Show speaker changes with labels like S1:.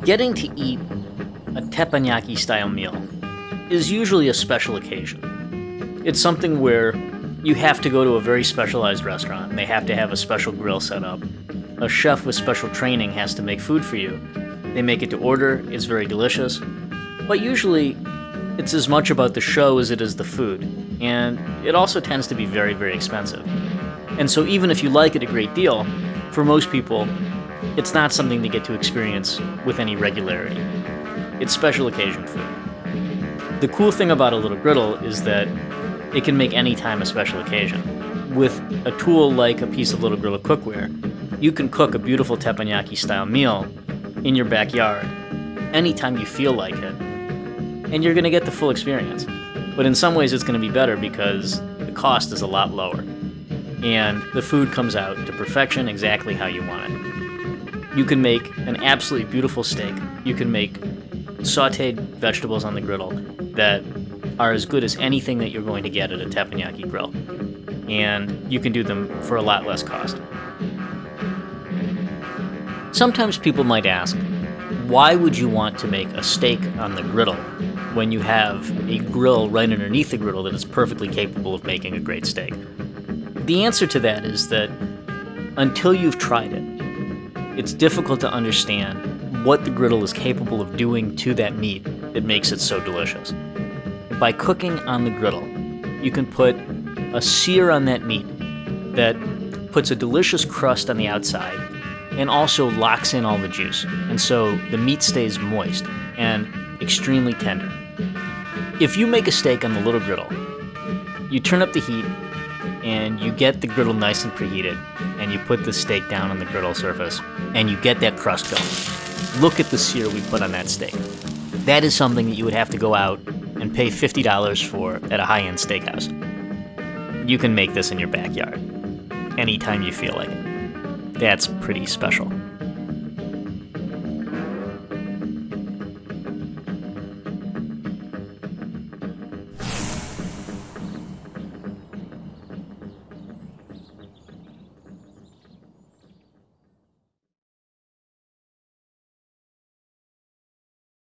S1: Getting to eat a teppanyaki style meal is usually a special occasion. It's something where you have to go to a very specialized restaurant. They have to have a special grill set up. A chef with special training has to make food for you. They make it to order, it's very delicious. But usually, it's as much about the show as it is the food. And it also tends to be very, very expensive. And so even if you like it a great deal, for most people, it's not something they get to experience with any regularity. It's special occasion food. The cool thing about a Little Griddle is that it can make any time a special occasion. With a tool like a piece of Little Griddle cookware, you can cook a beautiful teppanyaki style meal in your backyard anytime you feel like it, and you're going to get the full experience. But in some ways it's going to be better because the cost is a lot lower, and the food comes out to perfection exactly how you want it. You can make an absolutely beautiful steak. You can make sautéed vegetables on the griddle that are as good as anything that you're going to get at a teppanyaki grill. And you can do them for a lot less cost. Sometimes people might ask, why would you want to make a steak on the griddle when you have a grill right underneath the griddle that is perfectly capable of making a great steak? The answer to that is that until you've tried it, it's difficult to understand what the griddle is capable of doing to that meat that makes it so delicious. By cooking on the griddle, you can put a sear on that meat that puts a delicious crust on the outside and also locks in all the juice, and so the meat stays moist and extremely tender. If you make a steak on the Little Griddle, you turn up the heat and you get the griddle nice and preheated, and you put the steak down on the griddle surface and you get that crust going. Look at the sear we put on that steak. That is something that you would have to go out and pay $50 for at a high-end steakhouse. You can make this in your backyard anytime you feel like it. That's pretty special.